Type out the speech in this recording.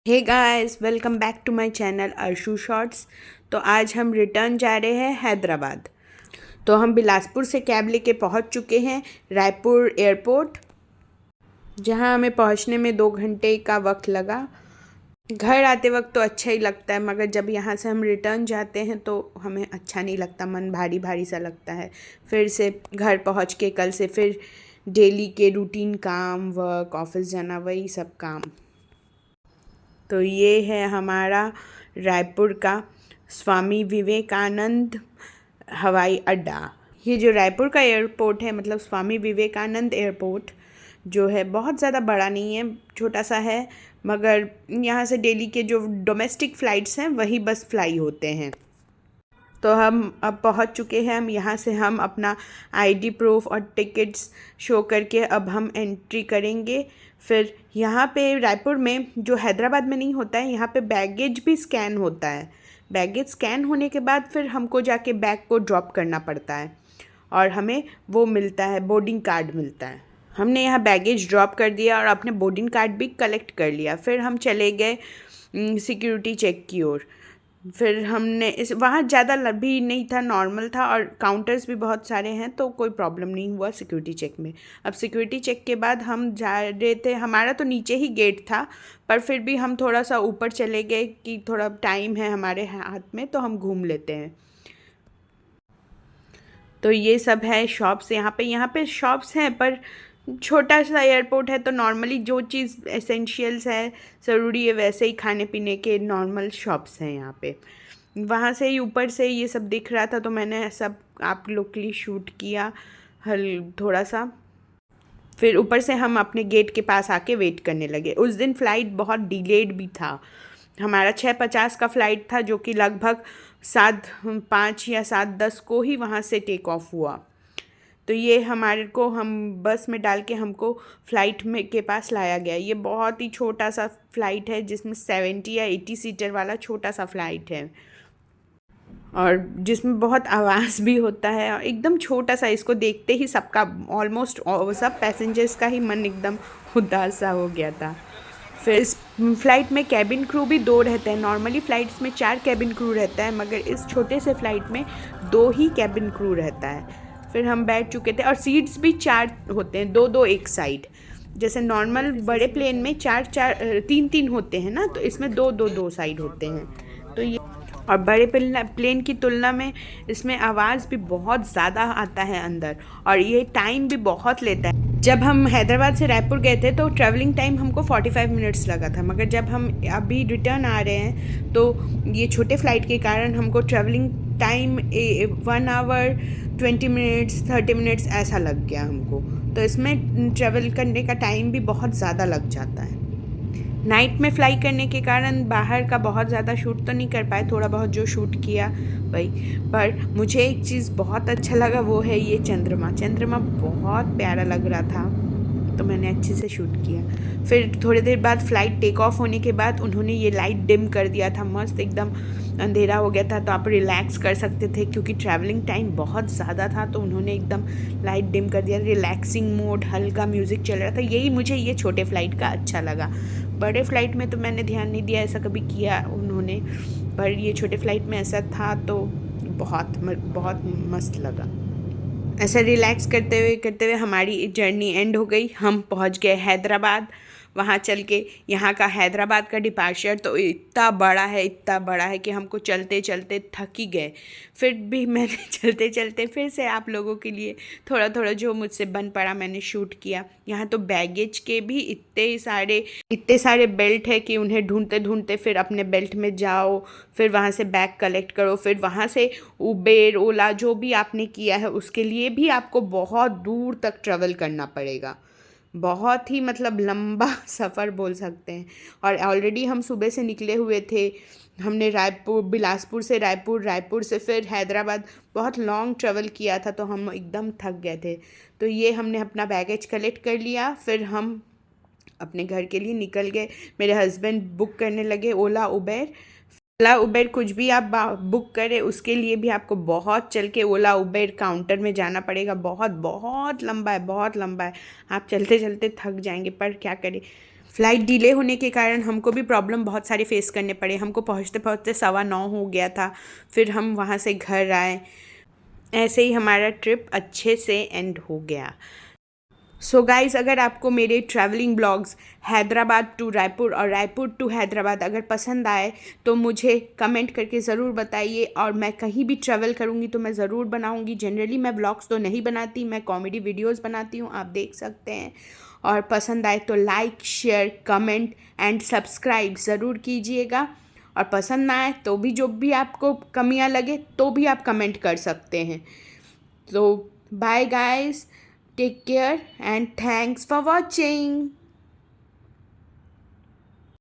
Hey guys, welcome back to my channel Arshu shorts. तो आज हम रिटर्न जा रहे हैं हैदराबाद। तो हम बिलासपुर से कैब लेके पहुंच चुके हैं रायपुर एयरपोर्ट, जहां हमें पहुंचने में 2 घंटे का वक्त लगा। घर आते वक्त तो अच्छा ही लगता है, मगर जब यहाँ से हम रिटर्न जाते हैं तो हमें अच्छा नहीं लगता, मन भारी भारी सा लगता है। फिर से घर पहुँच के कल से फिर डेली के रूटीन काम, वर्क, ऑफिस जाना, वही सब काम। तो ये है हमारा रायपुर का स्वामी विवेकानंद हवाई अड्डा। ये जो रायपुर का एयरपोर्ट है, मतलब स्वामी विवेकानंद एयरपोर्ट, जो है बहुत ज़्यादा बड़ा नहीं है, छोटा सा है। मगर यहाँ से डेली के जो डोमेस्टिक फ़्लाइट्स हैं वही बस फ्लाई होते हैं। तो हम अब पहुँच चुके हैं। हम यहाँ से हम अपना आईडी प्रूफ और टिकट्स शो करके अब हम एंट्री करेंगे। फिर यहाँ पे रायपुर में, जो हैदराबाद में नहीं होता है, यहाँ पे बैगेज भी स्कैन होता है। बैगेज स्कैन होने के बाद फिर हमको जाके बैग को ड्रॉप करना पड़ता है और हमें वो मिलता है, बोर्डिंग कार्ड मिलता है। हमने यहाँ बैगेज ड्रॉप कर दिया और अपने बोर्डिंग कार्ड भी कलेक्ट कर लिया। फिर हम चले गए सिक्योरिटी चेक की ओर। फिर हमने इस वहाँ ज़्यादा भी नहीं था, नॉर्मल था, और काउंटर्स भी बहुत सारे हैं, तो कोई प्रॉब्लम नहीं हुआ सिक्योरिटी चेक में। अब सिक्योरिटी चेक के बाद हम जा रहे थे, हमारा तो नीचे ही गेट था, पर फिर भी हम थोड़ा सा ऊपर चले गए कि थोड़ा टाइम है हमारे हाथ में, तो हम घूम लेते हैं। तो ये सब है शॉप्स यहाँ पे शॉप्स हैं, पर छोटा सा एयरपोर्ट है, तो नॉर्मली जो चीज़ एसेंशियल्स है, ज़रूरी है, वैसे ही खाने पीने के नॉर्मल शॉप्स हैं यहाँ पे। वहाँ से ही ऊपर से ये सब दिख रहा था, तो मैंने सब आप लोग के लिए शूट किया थोड़ा सा। फिर ऊपर से हम अपने गेट के पास आके वेट करने लगे। उस दिन फ़्लाइट बहुत डिलेड भी था। हमारा 6:50 का फ़्लाइट था, जो कि लगभग 7:05 या 7:10 को ही वहाँ से टेक ऑफ हुआ। तो ये हमारे को, हम बस में डाल के हमको फ़्लाइट में के पास लाया गया। ये बहुत ही छोटा सा फ़्लाइट है, जिसमें 70 या 80 सीटर वाला छोटा सा फ़्लाइट है, और जिसमें बहुत आवाज़ भी होता है, और एकदम छोटा सा। इसको देखते ही सबका, ऑलमोस्ट सब पैसेंजर्स का ही मन एकदम उदास सा हो गया था। फिर इस फ़्लाइट में कैबिन क्रू भी 2 रहते हैं। नॉर्मली फ़्लाइट्स में 4 कैबिन क्रू रहता है, मगर इस छोटे से फ़्लाइट में 2 ही कैबिन क्रू रहता है। फिर हम बैठ चुके थे, और सीट्स भी 4 होते हैं, 2-2 एक साइड। जैसे नॉर्मल बड़े प्लेन में 4-4 3-3 होते हैं ना, तो इसमें 2-2 साइड होते हैं। तो ये, और बड़े प्लेन की तुलना में इसमें आवाज़ भी बहुत ज़्यादा आता है अंदर, और ये टाइम भी बहुत लेता है। जब हम हैदराबाद से रायपुर गए थे तो ट्रैवलिंग टाइम हमको 45 मिनट्स लगा था, मगर जब हम अभी रिटर्न आ रहे हैं तो ये छोटे फ़्लाइट के कारण हमको travelling time 1 hour 20 minutes 30 minutes ऐसा लग गया हमको। तो इसमें ट्रैवल करने का टाइम भी बहुत ज़्यादा लग जाता है। नाइट में फ़्लाई करने के कारण बाहर का बहुत ज़्यादा शूट तो नहीं कर पाए, थोड़ा बहुत जो शूट किया वही। पर मुझे एक चीज़ बहुत अच्छा लगा, वो है ये चंद्रमा बहुत प्यारा लग रहा था, तो मैंने अच्छे से शूट किया। फिर थोड़ी देर बाद फ़्लाइट टेक ऑफ होने के बाद उन्होंने ये लाइट डिम कर दिया था, मस्त एकदम अंधेरा हो गया था, तो आप रिलैक्स कर सकते थे, क्योंकि ट्रैवलिंग टाइम बहुत ज़्यादा था। तो उन्होंने एकदम लाइट डिम कर दिया, रिलैक्सिंग मोड, हल्का म्यूज़िक चल रहा था। यही मुझे ये छोटे फ़्लाइट का अच्छा लगा। बड़े फ़्लाइट में तो मैंने ध्यान नहीं दिया, ऐसा कभी किया उन्होंने, पर ये छोटे फ़्लाइट में ऐसा था, तो बहुत बहुत मस्त लगा। ऐसा रिलैक्स करते हुए हमारी जर्नी एंड हो गई। हम पहुंच गए हैदराबाद। वहाँ चल के, यहाँ का हैदराबाद का डिपार्चर तो इतना बड़ा है कि हमको चलते चलते थक ही गए। फिर भी मैंने चलते चलते फिर से आप लोगों के लिए थोड़ा थोड़ा जो मुझसे बन पड़ा मैंने शूट किया। यहाँ तो बैगेज के भी इतने सारे बेल्ट है कि उन्हें ढूंढते ढूंढते फिर अपने बेल्ट में जाओ, फिर वहाँ से बैग कलेक्ट करो, फिर वहाँ से उबेर ओला जो भी आपने किया है उसके लिए भी आपको बहुत दूर तक ट्रैवल करना पड़ेगा। बहुत ही मतलब लंबा सफ़र बोल सकते हैं। और ऑलरेडी हम सुबह से निकले हुए थे। हमने बिलासपुर से रायपुर से फिर हैदराबाद, बहुत लॉन्ग ट्रैवल किया था, तो हम एकदम थक गए थे। तो ये हमने अपना बैगेज कलेक्ट कर लिया, फिर हम अपने घर के लिए निकल गए। मेरे हस्बैंड बुक करने लगे ओला उबेर कुछ भी आप बुक करें, उसके लिए भी आपको बहुत चल के ओला उबेर काउंटर में जाना पड़ेगा। बहुत बहुत लंबा है, बहुत लंबा है। आप चलते चलते थक जाएंगे, पर क्या करें। फ़्लाइट डिले होने के कारण हमको भी प्रॉब्लम बहुत सारे फेस करने पड़े। हमको पहुँचते पहुँचते 9:15 हो गया था, फिर हम वहाँ से घर आए। ऐसे ही हमारा ट्रिप अच्छे से एंड हो गया। सो गाइज़, अगर आपको मेरे travelling blogs Hyderabad to Raipur और रायपुर टू हैदराबाद अगर पसंद आए तो मुझे कमेंट करके ज़रूर बताइए। और मैं कहीं भी ट्रैवल करूँगी तो मैं ज़रूर बनाऊँगी। जनरली मैं ब्लॉग्स तो नहीं बनाती, मैं कॉमेडी वीडियोज़ बनाती हूँ, आप देख सकते हैं। और पसंद आए तो like, share, comment and subscribe ज़रूर कीजिएगा। और पसंद ना आए तो भी, जो भी आपको कमियाँ लगे तो भी आप कमेंट कर सकते हैं। So, bye guys, take care and thanks for watching.